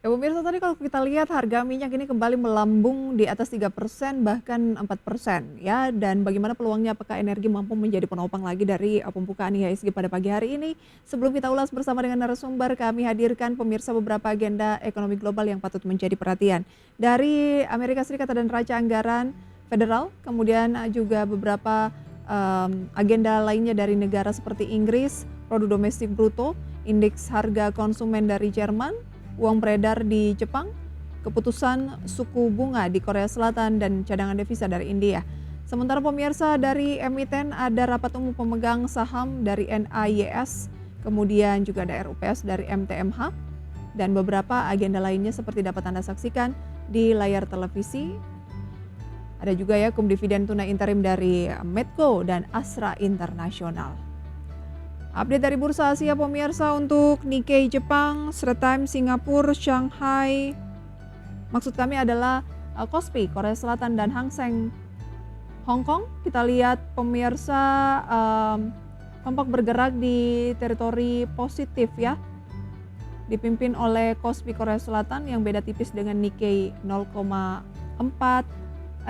Ya pemirsa tadi kalau kita lihat harga minyak ini kembali melambung di atas 3% bahkan 4% ya. Dan bagaimana peluangnya apakah energi mampu menjadi penopang lagi dari pembukaan IHSG pada pagi hari ini. Sebelum kita ulas bersama dengan narasumber, kami hadirkan pemirsa beberapa agenda ekonomi global yang patut menjadi perhatian. Dari Amerika Serikat dan Raca Anggaran Federal, kemudian juga beberapa agenda lainnya dari negara seperti Inggris, produk domestik bruto, indeks harga konsumen dari Jerman, uang beredar di Jepang, keputusan suku bunga di Korea Selatan, dan cadangan devisa dari India. Sementara pemirsa dari emiten ada rapat umum pemegang saham dari NIYS, kemudian juga ada RUPS dari MTMH, dan beberapa agenda lainnya seperti dapat Anda saksikan di layar televisi. Ada juga ya dividen tunai interim dari Medco dan Astra Internasional. Update dari Bursa Asia pemirsa untuk Nikkei Jepang, Straits Times Singapura, Shanghai. Maksud kami adalah Kospi Korea Selatan dan Hang Seng Hong Kong. Kita lihat pemirsa kompak bergerak di teritori positif ya. Dipimpin oleh Kospi Korea Selatan yang beda tipis dengan Nikkei 0,46%.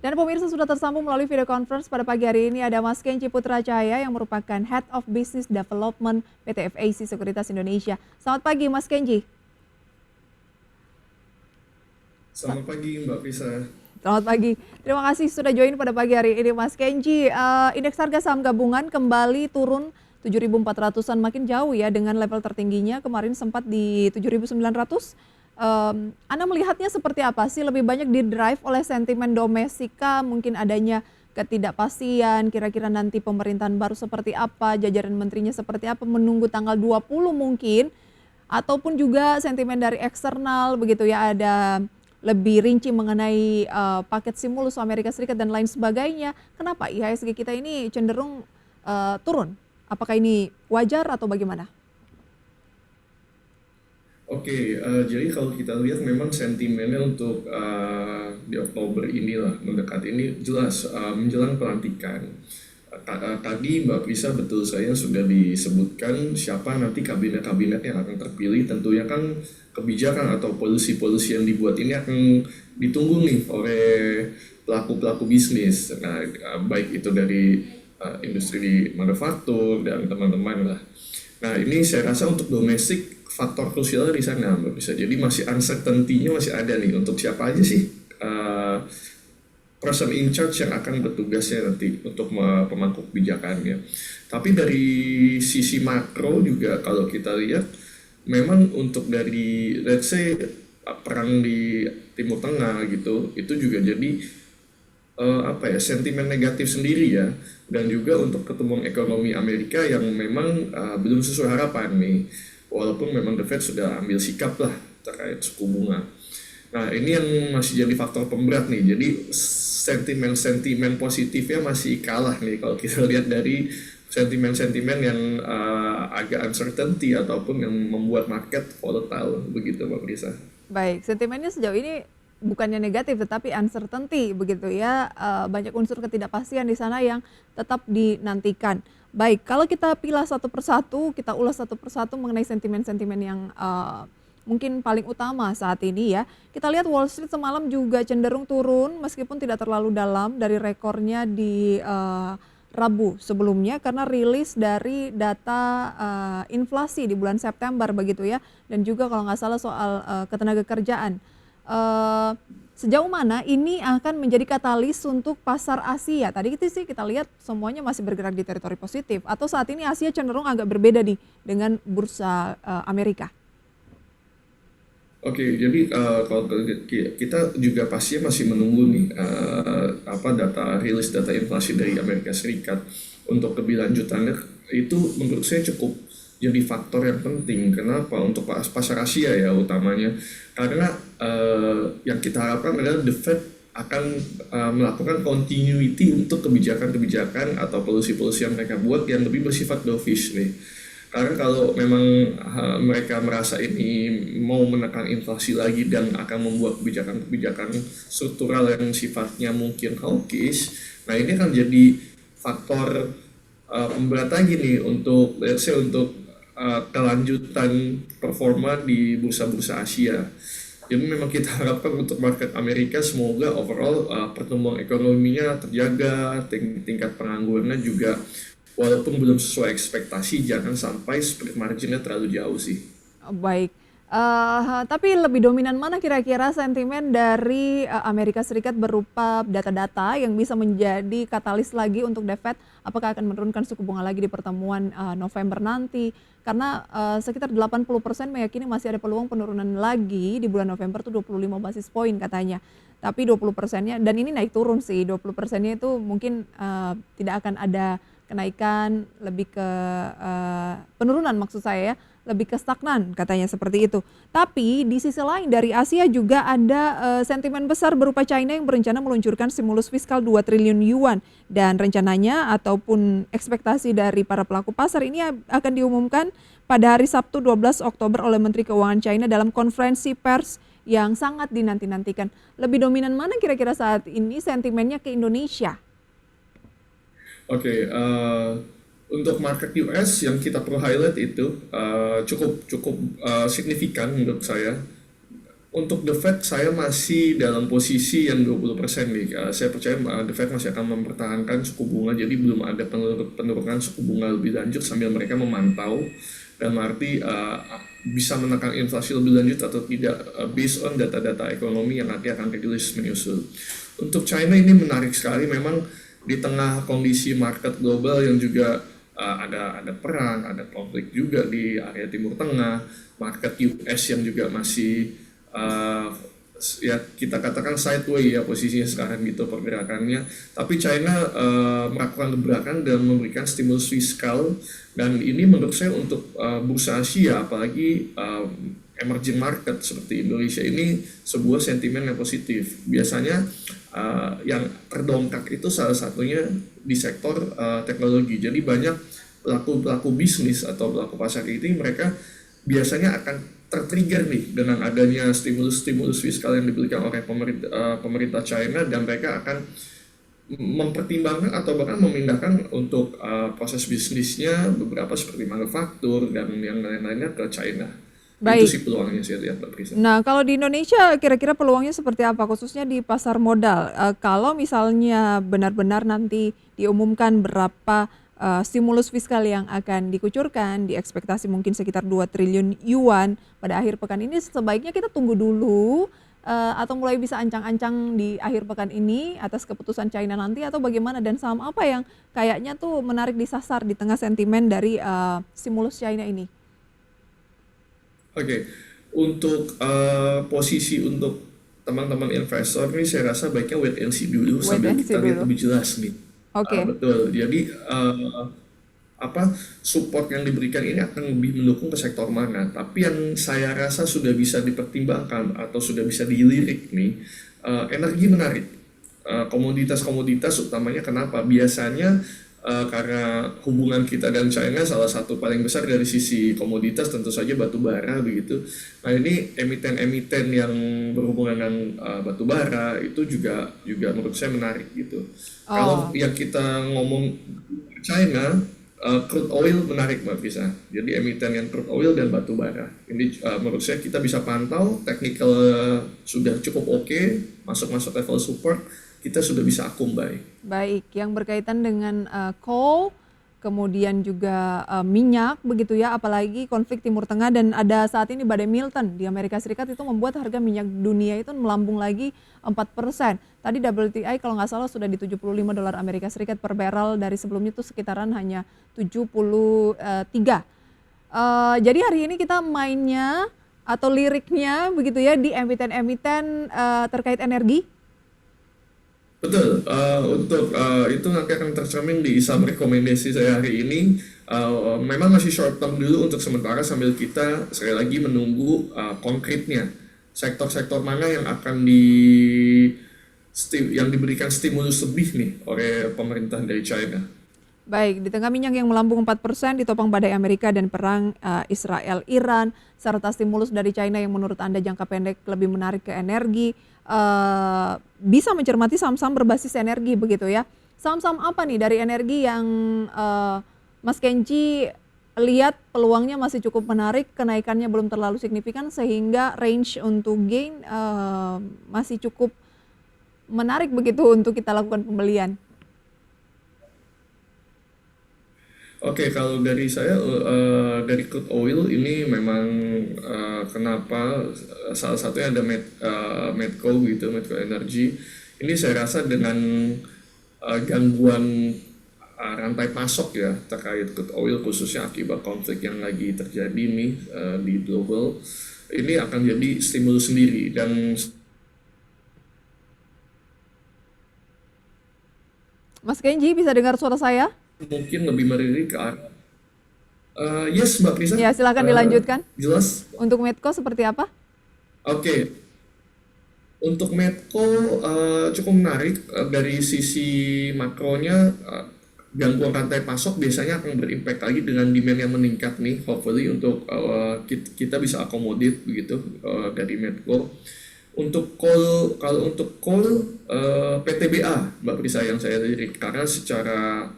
Dan pemirsa sudah tersambung melalui video conference pada pagi hari ini ada Mas Kenji Putrajaya yang merupakan Head of Business Development PT FAC Sekuritas Indonesia. Selamat pagi Mas Kenji. Selamat pagi Mbak Fisa. Selamat pagi. Terima kasih sudah join pada pagi hari ini Mas Kenji. Indeks harga saham gabungan kembali turun 7.400-an, makin jauh ya dengan level tertingginya kemarin sempat di 7.900. Anda melihatnya seperti apa sih? Lebih banyak di-drive oleh sentimen domestika, mungkin adanya ketidakpastian, kira-kira nanti pemerintahan baru seperti apa, jajaran menterinya seperti apa, menunggu tanggal 20 mungkin, ataupun juga sentimen dari eksternal, begitu ya, ada lebih rinci mengenai paket stimulus Amerika Serikat dan lain sebagainya. Kenapa IHSG kita ini cenderung turun? Apakah ini wajar atau bagaimana? Oke, jadi kalau kita lihat memang sentimennya untuk di Oktober inilah mendekati ini jelas menjelang pelantikan. Tadi Mbak Prisa betul saya sudah disebutkan siapa nanti kabinet-kabinet yang akan terpilih. Tentunya kan kebijakan atau polisi-polisi yang dibuat ini akan ditunggu nih oleh pelaku-pelaku bisnis. Nah, baik itu dari industri manufaktur dan teman-teman lah. Nah, ini saya rasa untuk domestik faktor krusial di sana Mbak Bisa. Jadi masih uncertainty-nya masih ada nih untuk siapa aja sih person in charge yang akan bertugasnya nanti untuk pemangku kebijakannya. Tapi dari sisi makro juga kalau kita lihat memang untuk dari let's say perang di Timur Tengah gitu, itu juga jadi sentimen negatif sendiri ya, dan juga untuk pertumbuhan ekonomi Amerika yang memang belum sesuai harapan nih, walaupun memang The Fed sudah ambil sikap lah terkait suku bunga. Nah ini yang masih jadi faktor pemberat nih, jadi sentimen positifnya masih kalah nih kalau kita lihat dari sentimen-sentimen yang agak uncertainty ataupun yang membuat market volatile begitu Mbak Risa. Baik, sentimennya sejauh ini bukannya negatif tetapi uncertainty begitu ya, banyak unsur ketidakpastian di sana yang tetap dinantikan. Baik, kalau kita pilah satu persatu, kita ulas satu persatu mengenai sentimen-sentimen yang mungkin paling utama saat ini ya. Kita lihat Wall Street semalam juga cenderung turun meskipun tidak terlalu dalam dari rekornya di Rabu sebelumnya karena rilis dari data inflasi di bulan September begitu ya, dan juga kalau nggak salah soal ketenaga kerjaan. Sejauh mana ini akan menjadi katalis untuk pasar Asia? Tadi itu sih kita lihat semuanya masih bergerak di teritori positif, atau saat ini Asia cenderung agak berbeda nih dengan bursa Amerika? Oke, jadi kalau kita juga pasti masih menunggu nih rilis data inflasi dari Amerika Serikat. Untuk keberlanjutannya itu menurut saya cukup jadi faktor yang penting. Kenapa? Untuk pasar Asia ya utamanya. Karena yang kita harapkan adalah The Fed akan melakukan continuity untuk kebijakan-kebijakan atau polisi-polisi yang mereka buat yang lebih bersifat dovish nih. Karena kalau memang mereka merasa ini mau menekan inflasi lagi dan akan membuat kebijakan-kebijakan struktural yang sifatnya mungkin hawkish, nah ini akan jadi faktor pemberat lagi nih untuk let's say untuk kelanjutan performa di bursa-bursa Asia. Jadi memang kita harapkan untuk market Amerika semoga overall pertumbuhan ekonominya terjaga, tingkat penganggurannya juga walaupun belum sesuai ekspektasi jangan sampai spread marginnya terlalu jauh sih. Baik. Tapi lebih dominan mana kira-kira sentimen dari Amerika Serikat berupa data-data yang bisa menjadi katalis lagi untuk The Fed? Apakah akan menurunkan suku bunga lagi di pertemuan November nanti? Karena sekitar 80% meyakini masih ada peluang penurunan lagi di bulan November tuh 25 basis poin katanya. Tapi 20%-nya, dan ini naik turun sih, 20%-nya itu mungkin tidak akan ada kenaikan, lebih ke penurunan maksud saya ya, lebih ke stagnan katanya seperti itu. Tapi di sisi lain dari Asia juga ada sentimen besar berupa China yang berencana meluncurkan stimulus fiskal 2 triliun yuan dan rencananya ataupun ekspektasi dari para pelaku pasar ini akan diumumkan pada hari Sabtu 12 Oktober oleh Menteri Keuangan China dalam konferensi pers yang sangat dinanti-nantikan. Lebih dominan mana kira-kira saat ini sentimennya ke Indonesia? Oke, untuk market US yang kita perlu highlight itu cukup signifikan menurut saya. Untuk The Fed saya masih dalam posisi yang 20% nih. Saya percaya The Fed masih akan mempertahankan suku bunga, jadi belum ada penurunan suku bunga lebih lanjut sambil mereka memantau dan arti bisa menekan inflasi lebih lanjut atau tidak based on data-data ekonomi yang nanti akan rilis menyusul. Untuk China ini menarik sekali, memang di tengah kondisi market global yang juga ada perang, ada konflik juga di area Timur Tengah, market US yang juga masih ya kita katakan sideways ya posisinya sekarang gitu pergerakannya. Tapi China melakukan gebrakan dan memberikan stimulus fiskal, dan ini menurut saya untuk bursa Asia apalagi emerging market seperti Indonesia ini sebuah sentimen yang positif. Biasanya yang terdongkrak itu salah satunya di sektor teknologi. Jadi banyak pelaku bisnis atau pelaku pasar ini mereka biasanya akan tertrigger nih dengan adanya stimulus fiskal yang diberikan oleh pemerintah China, dan mereka akan mempertimbangkan atau bahkan memindahkan untuk proses bisnisnya beberapa seperti manufaktur dan yang lain-lainnya ke China. Itu Baik. sih peluangnya saya lihat, Mbak Prisa. Nah, kalau di Indonesia kira-kira peluangnya seperti apa, khususnya di pasar modal? Kalau misalnya benar-benar nanti diumumkan berapa stimulus fiskal yang akan dikucurkan, diekspektasi mungkin sekitar 2 triliun yuan pada akhir pekan ini, sebaiknya kita tunggu dulu atau mulai bisa ancang-ancang di akhir pekan ini atas keputusan China nanti, atau bagaimana? Dan saham apa yang kayaknya tuh menarik disasar di tengah sentimen dari stimulus China ini? Oke, untuk posisi untuk teman-teman investor ini saya rasa baiknya wait and see dulu Wait sambil and see kita lihat dulu. lebih jelas nih. Oke. Betul. Jadi support yang diberikan ini akan lebih mendukung ke sektor mana? Tapi yang saya rasa sudah bisa dipertimbangkan atau sudah bisa dilirik nih, energi menarik. Komoditas-komoditas utamanya kenapa? Biasanya karena hubungan kita dan China salah satu paling besar dari sisi komoditas tentu saja batu bara begitu. Nah ini emiten-emiten yang berhubungan dengan batu bara itu juga menurut saya menarik gitu. Kalau Oh, yang kita ngomong China, crude oil menarik Mbak Fisa. Jadi emiten yang crude oil dan batu bara. Ini menurut saya kita bisa pantau, technical sudah cukup oke, masuk level support, kita sudah bisa akumbai. baik. Yang berkaitan dengan coal, kemudian juga minyak begitu ya, apalagi konflik Timur Tengah dan ada saat ini badai Milton di Amerika Serikat itu membuat harga minyak dunia itu melambung lagi 4%. Tadi WTI kalau nggak salah sudah di 75 dolar Amerika Serikat per barrel, dari sebelumnya itu sekitaran hanya 73. Jadi hari ini kita mainnya atau liriknya begitu ya di emiten-emiten terkait energi. Betul, untuk itu nanti akan tercermin di saham rekomendasi saya hari ini. Memang masih short term dulu untuk sementara sambil kita sekali lagi menunggu konkretnya sektor-sektor mana yang akan yang diberikan stimulus lebih nih oleh pemerintah dari China. Baik, di tengah minyak yang melambung 4% ditopang badai Amerika dan perang Israel-Iran, serta stimulus dari China yang menurut Anda jangka pendek lebih menarik ke energi, bisa mencermati saham-saham berbasis energi begitu ya. Saham-saham apa nih dari energi yang Mas Kenci lihat peluangnya masih cukup menarik, kenaikannya belum terlalu signifikan sehingga range untuk gain masih cukup menarik begitu untuk kita lakukan pembelian? Oke, kalau dari saya dari crude oil ini memang kenapa salah satunya ada Medco gitu, Medco Energy. Ini saya rasa dengan gangguan rantai pasok ya terkait crude oil khususnya akibat konflik yang lagi terjadi nih di global, ini akan jadi stimulus sendiri dan Mas Kenji bisa dengar suara saya? mungkin lebih melirik ke arah. Yes, Mbak Prisa. Ya, silakan dilanjutkan. Jelas. Untuk Medco seperti apa? Oke, untuk Medco cukup menarik dari sisi makronya. Gangguan rantai pasok biasanya akan berimpact lagi dengan demand yang meningkat nih, hopefully untuk kita bisa akomodir begitu dari Medco. Untuk coal, kalau untuk coal PTBA Mbak Prisa yang saya lirik karena secara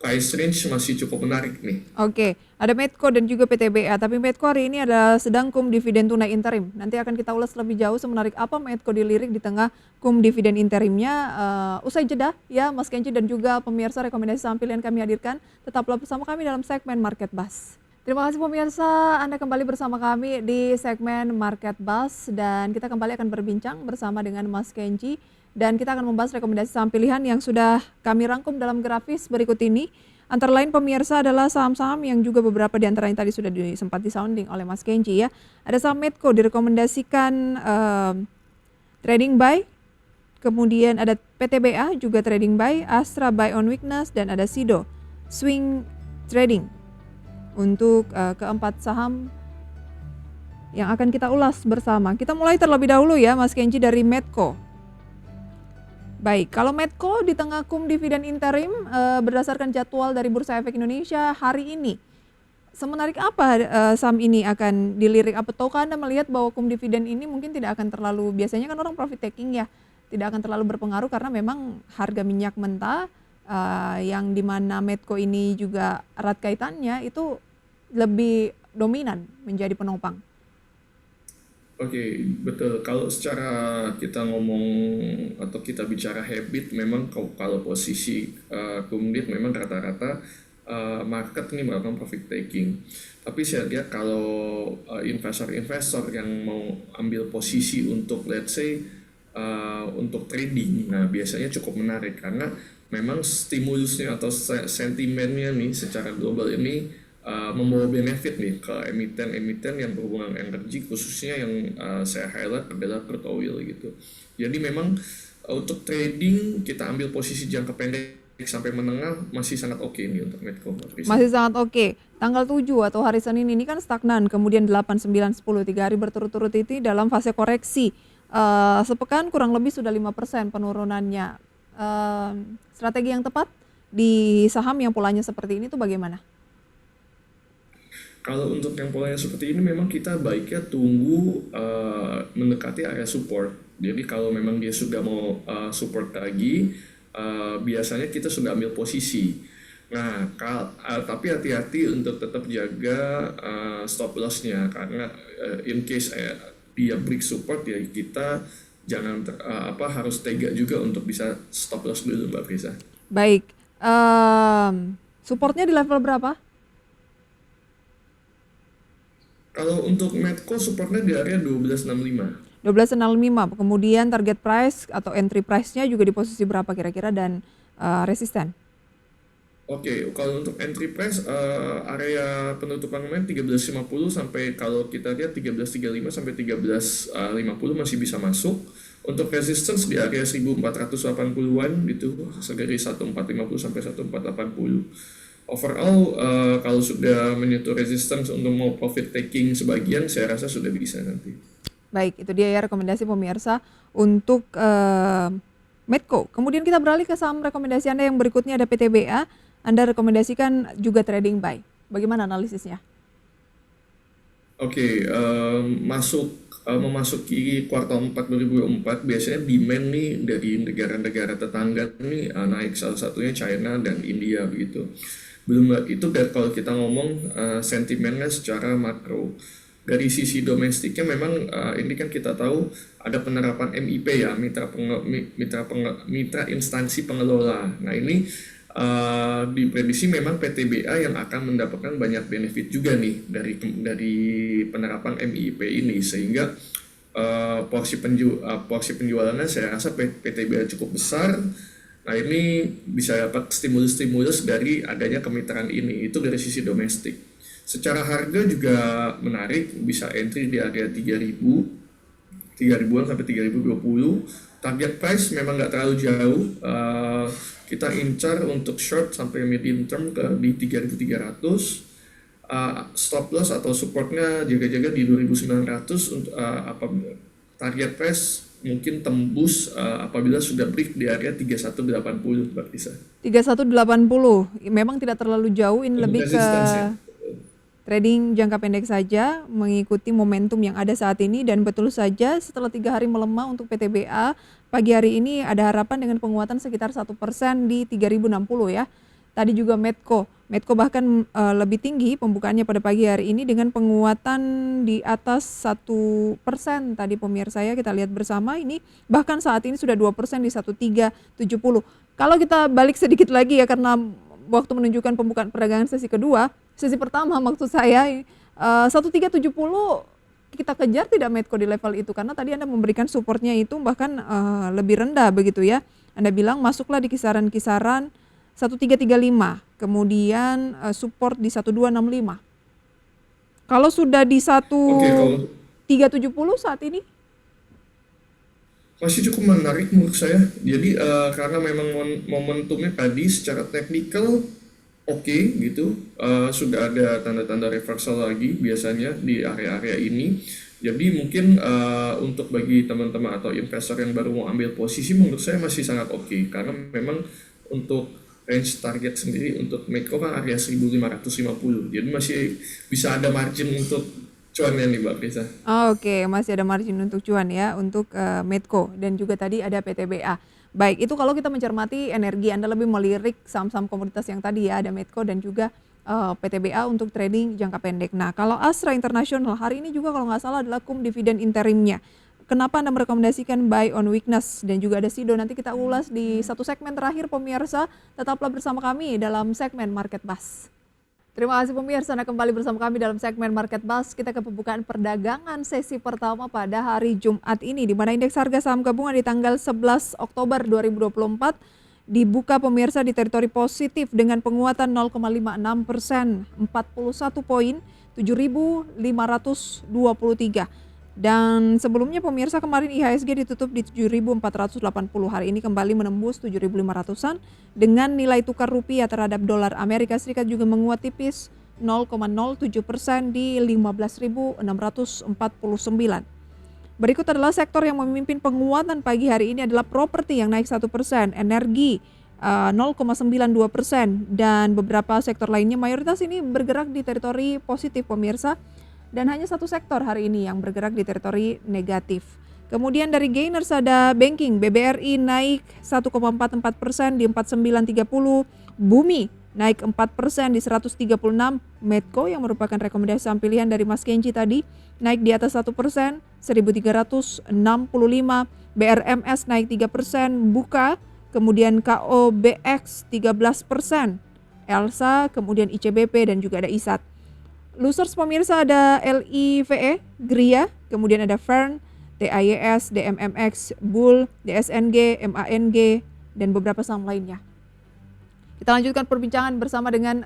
price range masih cukup menarik nih. Oke, ada Medco dan juga PTBA, tapi Medco hari ini adalah sedang kum dividen tunai interim. Nanti akan kita ulas lebih jauh semenarik apa Medco dilirik di tengah kum dividen interimnya. Usai jeda ya Mas Kenci dan juga pemirsa, rekomendasi saham pilihan kami hadirkan. Tetaplah bersama kami dalam segmen Market Buzz. Terima kasih pemirsa, Anda kembali bersama kami di segmen Market Buzz dan kita kembali akan berbincang bersama dengan Mas Kenci. Dan kita akan membahas rekomendasi saham pilihan yang sudah kami rangkum dalam grafis berikut ini. Antara lain pemirsa adalah saham-saham yang juga beberapa di antara yang tadi sudah sempat disounding oleh Mas Kenji ya. Ada saham Medco direkomendasikan trading buy. Kemudian ada PTBA juga trading buy, Astra buy on weakness, dan ada Sido swing trading. Untuk keempat saham yang akan kita ulas bersama. Kita mulai terlebih dahulu ya Mas Kenji dari Medco. Baik, kalau Medco di tengah kum dividen interim berdasarkan jadwal dari Bursa Efek Indonesia hari ini, semenarik apa saham ini akan dilirik? Ataukah Anda melihat bahwa kum dividen ini mungkin tidak akan terlalu, biasanya kan orang profit taking ya, tidak akan terlalu berpengaruh karena memang harga minyak mentah yang dimana Medco ini juga erat kaitannya itu lebih dominan menjadi penopang. Oke, betul. Kalau secara kita ngomong atau kita bicara habit, memang kalau posisi kumdit memang rata-rata market ini melakukan profit taking. Tapi saya lihat kalau investor-investor yang mau ambil posisi untuk let's say untuk trading, nah biasanya cukup menarik karena memang stimulusnya atau sentimennya nih secara global ini membawa benefit nih ke emiten-emiten yang berhubungan energi, khususnya yang saya highlight adalah crude oil gitu. Jadi memang untuk trading kita ambil posisi jangka pendek sampai menengah masih sangat oke nih untuk Medco. Masih sangat oke. Tanggal 7 atau hari Senin ini kan stagnan, kemudian 8, 9, 10, 3 hari berturut-turut itu dalam fase koreksi. Sepekan kurang lebih sudah 5% penurunannya. Strategi yang tepat di saham yang polanya seperti ini tuh bagaimana? Kalau untuk yang polanya seperti ini memang kita baiknya tunggu mendekati area support. Jadi kalau memang dia sudah mau support lagi, biasanya kita sudah ambil posisi. Nah, tapi hati-hati untuk tetap jaga stop loss-nya karena in case dia break support ya kita jangan harus tega juga untuk bisa stop loss dulu Mbak Prisa. Baik, supportnya di level berapa? Kalau untuk Medco supportnya di area 1265. 1265, kemudian target price atau entry price-nya juga di posisi berapa kira-kira dan resisten? Oke, kalau untuk entry price area penutupan kemarin 1350 sampai kalau kita lihat 1335 sampai 1350 masih bisa masuk. Untuk resistance di area 1480-an gitu, dari 1450 sampai 1480. Overall kalau sudah menyentuh resistance untuk mau profit taking sebagian saya rasa sudah bisa nanti. Baik, itu dia ya rekomendasi pemirsa untuk Medco. Kemudian kita beralih ke saham rekomendasi Anda yang berikutnya ada PTBA. Anda rekomendasikan juga trading buy. Bagaimana analisisnya? Oke, masuk memasuki kuartal 4 2024 biasanya demand nih dari negara-negara tetangga nih naik, salah satunya China dan India begitu. Belum itu kalau kita ngomong sentimennya secara makro. Dari sisi domestiknya memang ini kan kita tahu ada penerapan MIP ya, mitra instansi pengelola. Nah ini diprediksi memang PTBA yang akan mendapatkan banyak benefit juga nih dari penerapan MIP ini, sehingga porsi penjualannya saya rasa PTBA cukup besar. Nah ini bisa dapat stimulus dari adanya kemitraan ini, itu dari sisi domestik. Secara harga juga menarik, bisa entry di area 3.000-an sampai 3.020. Target price memang nggak terlalu jauh, kita incar untuk short sampai medium term di 3.300. Stop loss atau supportnya jaga-jaga di 2.900 untuk target price mungkin tembus apabila sudah break di area 3180 Mbak Lisa. 3180 memang tidak terlalu jauh, ini lebih ke trading jangka pendek saja, mengikuti momentum yang ada saat ini. Dan betul saja setelah 3 hari melemah untuk PTBA, pagi hari ini ada harapan dengan penguatan sekitar 1% di 3060 ya. Tadi juga Medco bahkan lebih tinggi pembukaannya pada pagi hari ini dengan penguatan di atas 1% tadi pemirsa ya, kita lihat bersama ini bahkan saat ini sudah 2% di 1370. Kalau kita balik sedikit lagi ya, karena waktu menunjukkan pembukaan perdagangan sesi kedua, sesi pertama maksud saya 1370 kita kejar tidak Medco di level itu, karena tadi Anda memberikan supportnya itu bahkan lebih rendah begitu ya. Anda bilang masuklah di kisaran-kisaran 1335, kemudian support di 1265. Kalau sudah di 1370 saat ini masih cukup menarik menurut saya. Jadi karena memang momentumnya tadi secara teknikal oke gitu, sudah ada tanda-tanda reversal lagi biasanya di area-area ini. Jadi mungkin untuk bagi teman-teman atau investor yang baru mau ambil posisi, menurut saya masih sangat oke, karena memang untuk range target sendiri untuk Medco kan area 1550, jadi masih bisa ada margin untuk cuannya nih Mbak Prisa. Oke, masih ada margin untuk cuan ya untuk Medco, dan juga tadi ada PTBA. Baik, itu kalau kita mencermati energi, Anda lebih melirik saham-saham komoditas yang tadi ya, ada Medco dan juga PTBA untuk trading jangka pendek. Nah, kalau Astra International hari ini juga kalau nggak salah adalah dividen interimnya. Kenapa Anda merekomendasikan buy on weakness? Dan juga ada Sido, nanti kita ulas di satu segmen terakhir pemirsa. Tetaplah bersama kami dalam segmen Market Buzz. Terima kasih pemirsa, Anda kembali bersama kami dalam segmen Market Buzz. Kita ke pembukaan perdagangan sesi pertama pada hari Jumat ini, di mana indeks harga saham gabungan di tanggal 11 Oktober 2024 dibuka pemirsa di teritori positif dengan penguatan 0,56%, 41 poin, 7.523. Dan sebelumnya pemirsa kemarin IHSG ditutup di 7.480, hari ini kembali menembus 7.500-an dengan nilai tukar rupiah terhadap dolar Amerika Serikat juga menguat tipis 0,07% di 15.649. Berikut adalah sektor yang memimpin penguatan pagi hari ini adalah properti yang naik 1%, energi 0,92%, dan beberapa sektor lainnya mayoritas ini bergerak di teritori positif pemirsa. Dan hanya satu sektor hari ini yang bergerak di teritori negatif. Kemudian dari gainers ada banking, BBRI naik 1,44% di 4930, Bumi naik 4% di 136, Medco yang merupakan rekomendasi saham pilihan dari Mas Kenji tadi naik di atas 1%, 1365, BRMS naik 3%, Buka, kemudian KOBX 13%, Elsa, kemudian ICBP dan juga ada ISAT. Losers pemirsa ada LIVE, Gria, kemudian ada Fern, TAYS, DMMX, Bull, DSNG, MANG, dan beberapa saham lainnya. Kita lanjutkan perbincangan bersama dengan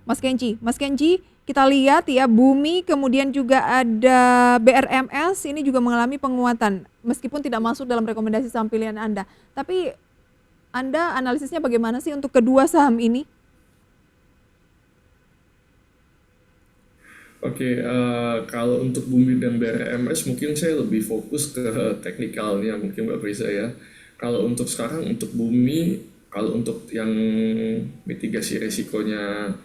Mas Kenji. Mas Kenji, kita lihat ya Bumi, kemudian juga ada BRMS, ini juga mengalami penguatan. Meskipun tidak masuk dalam rekomendasi saham pilihan Anda. Tapi Anda analisisnya bagaimana sih untuk kedua saham ini? Oke, kalau untuk Bumi dan BRMS mungkin saya lebih fokus ke teknikalnya mungkin Mbak Prisa ya. Kalau untuk sekarang untuk Bumi, kalau untuk yang mitigasi resikonya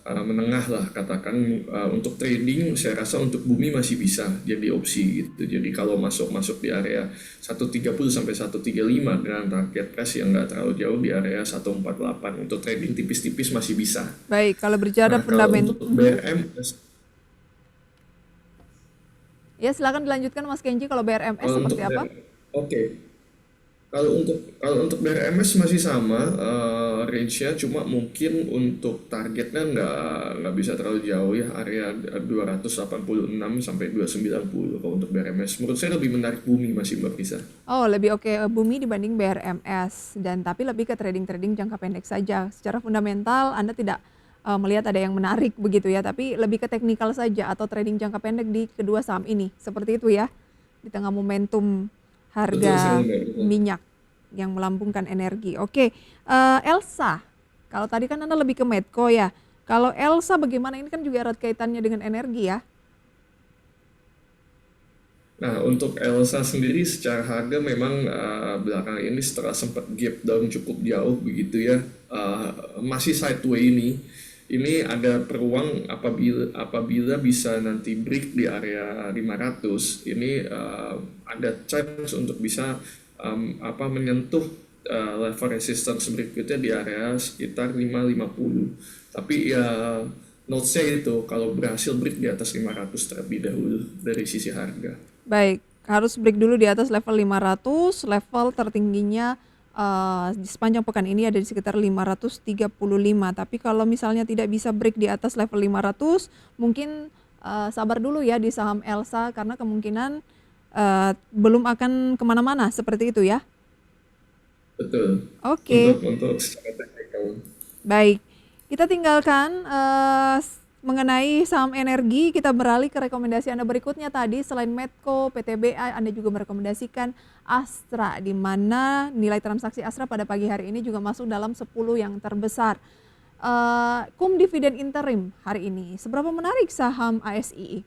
menengah lah katakan. Untuk trading saya rasa untuk bumi masih bisa jadi opsi gitu. Jadi kalau masuk di area 130 sampai 135 dengan target price yang nggak terlalu jauh di area 148, untuk trading tipis-tipis masih bisa. Baik, kalau bicara Nah kalau fundament, untuk BRMS, ya silakan dilanjutkan Mas Kenji. Kalau BRMS kalau untuk seperti apa? oke. Kalau untuk BRMS masih sama, range-nya, cuma mungkin untuk targetnya nggak bisa terlalu jauh ya, area 286 sampai 290 kalau untuk BRMS. Menurut saya lebih menarik bumi masih Mbak Risa. Oh, lebih oke bumi dibanding BRMS, dan tapi lebih ke trading-trading jangka pendek saja. Secara fundamental Anda tidak melihat ada yang menarik begitu ya, tapi lebih ke teknikal saja atau trading jangka pendek di kedua saham ini. Seperti itu ya. Di tengah momentum Betul sekali harga Mbak Risa. minyak yang melambungkan energi. Oke, Elsa, kalau tadi kan Anda lebih ke Medco ya. Kalau Elsa bagaimana? Ini kan juga erat kaitannya dengan energi ya. Nah, untuk Elsa sendiri secara harga memang belakangan ini setelah sempat gap down cukup jauh begitu ya, masih sideway ini ada peluang apabila bisa nanti break di area 500, ini ada chance untuk bisa menyentuh level resistance berikutnya di area sekitar 550. Tapi ya notes-nya itu kalau berhasil break di atas 500 terlebih dahulu dari sisi harga. Baik, harus break dulu di atas level 500, level tertingginya di sepanjang pekan ini ada di sekitar 535. Tapi kalau misalnya tidak bisa break di atas level 500, mungkin sabar dulu ya di saham Elsa karena kemungkinan belum akan kemana-mana seperti itu ya. Betul. Oke, Untuk secara teknikal. baik. Kita tinggalkan mengenai saham energi, kita beralih ke rekomendasi Anda berikutnya tadi. Selain Medco, PTBA, Anda juga merekomendasikan Astra, di mana nilai transaksi Astra pada pagi hari ini juga masuk dalam 10 yang terbesar. Dividen interim hari ini, seberapa menarik saham ASII?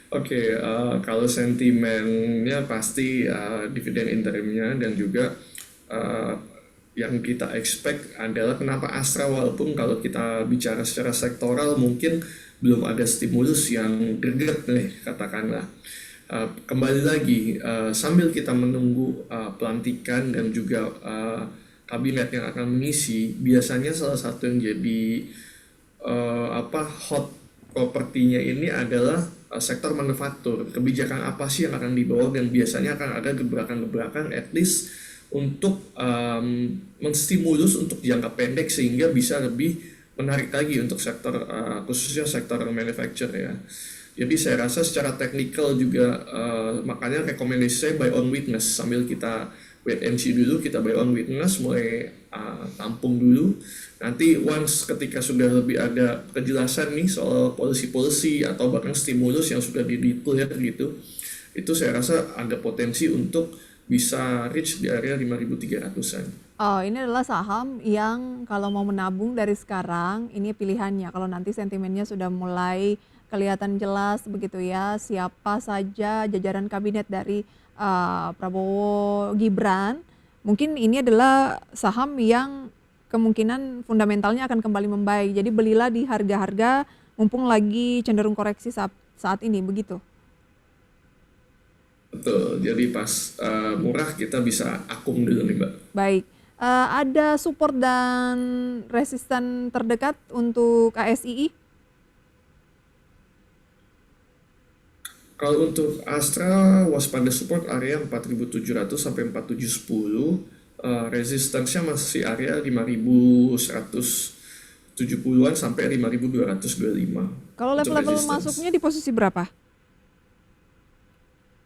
Oke, kalau sentimennya pasti dividen interimnya, dan juga uh, yang kita expect adalah kenapa Astra, walaupun kalau kita bicara secara sektoral mungkin belum ada stimulus yang greget nih katakanlah. Kembali lagi, sambil kita menunggu pelantikan dan juga kabinet yang akan mengisi, biasanya salah satu yang jadi hot propertinya ini adalah sektor manufaktur. Kebijakan apa sih yang akan dibawa, dan biasanya akan ada gebrakan-gebrakan at least untuk menstimulus untuk jangka pendek sehingga bisa lebih menarik lagi untuk sektor khususnya sektor manufacture ya. Jadi saya rasa secara teknikal juga makanya rekomendasi saya buy on weakness, sambil kita wait and see dulu, kita buy on weakness, mulai tampung dulu. Nanti once ketika sudah lebih ada kejelasan nih soal policy atau bahkan stimulus yang sudah dideclare gitu, itu saya rasa ada potensi untuk bisa reach di area 5.300-an. Oh, ini adalah saham yang kalau mau menabung dari sekarang, ini pilihannya. Kalau nanti sentimennya sudah mulai kelihatan jelas begitu ya, siapa saja jajaran kabinet dari Prabowo Gibran, mungkin ini adalah saham yang kemungkinan fundamentalnya akan kembali membaik. Jadi belilah di harga-harga mumpung lagi cenderung koreksi saat ini, begitu. Betul, jadi pas murah kita bisa akum dulu nih Mbak. Baik. Ada support dan resisten terdekat untuk ASII? Kalau untuk Astra, waspada support area 4.700 sampai 4.710, resistance-nya masih area 5.170-an sampai 5.225 Kalau untuk level-level resistance. masuknya di posisi berapa?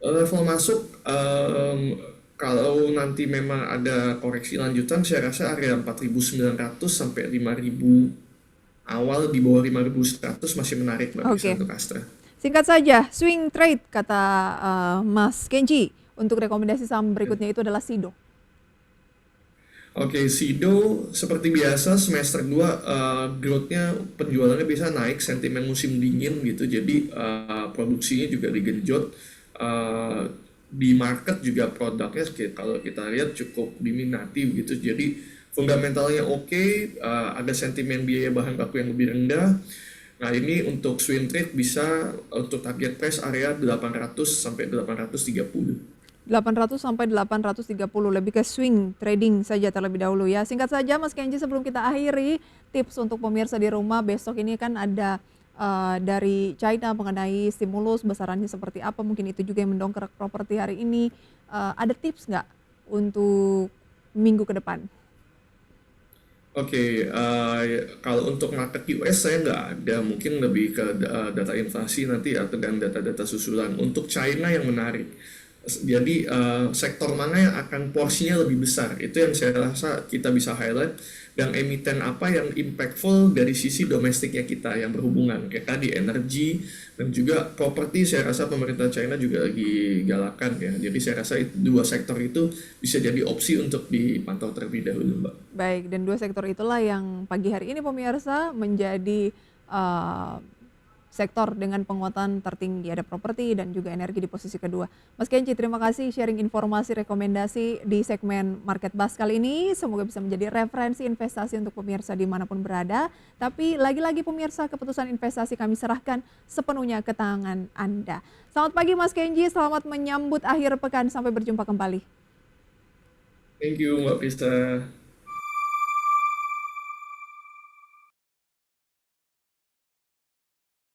Level masuk, kalau nanti memang ada koreksi lanjutan, saya rasa area 4.900 sampai 5.000, awal di bawah 5.100 masih menarik Mbak Risa Oke. untuk Astra. Singkat saja, swing trade kata Mas Kenji. Untuk rekomendasi saham berikutnya itu adalah Sido. Oke, Sido seperti biasa semester 2 growth-nya, penjualannya bisa naik, sentimen musim dingin gitu, jadi produksinya juga digenjot. Di market juga produknya kalau kita lihat cukup diminati gitu, jadi Fundamentalnya oke, ada sentimen biaya bahan baku yang lebih rendah. Nah, ini untuk swing trade bisa untuk target price area 800 sampai 830. 800 sampai 830, lebih ke swing trading saja terlebih dahulu ya. Singkat saja Mas Kenji sebelum kita akhiri, tips untuk pemirsa di rumah besok ini kan ada dari China mengenai stimulus, besarannya seperti apa, mungkin itu juga yang mendongkrak properti hari ini. Ada tips nggak untuk minggu ke depan? Oke, kalau untuk market US saya nggak ada, mungkin lebih ke data inflasi nanti atau dan data-data susulan. Untuk China yang menarik, jadi sektor mana yang akan porsinya lebih besar, itu yang saya rasa kita bisa highlight, dan emiten apa yang impactful dari sisi domestiknya kita yang berhubungan, kayak tadi energi dan juga properti. Saya rasa pemerintah China juga lagi galakan ya, jadi saya rasa dua sektor itu bisa jadi opsi untuk dipantau terlebih dahulu, Mbak. Baik, dan dua sektor itulah yang pagi hari ini pemirsa menjadi eh, sektor dengan penguatan tertinggi, ada properti dan juga energi di posisi kedua. Mas Kenci, terima kasih sharing informasi rekomendasi di segmen Market Buzz kali ini. Semoga bisa menjadi referensi investasi untuk pemirsa dimanapun berada. Tapi lagi-lagi pemirsa, keputusan investasi kami serahkan sepenuhnya ke tangan Anda. Selamat pagi Mas Kenji, selamat menyambut akhir pekan. Sampai berjumpa kembali. Thank you, Mbak Pista.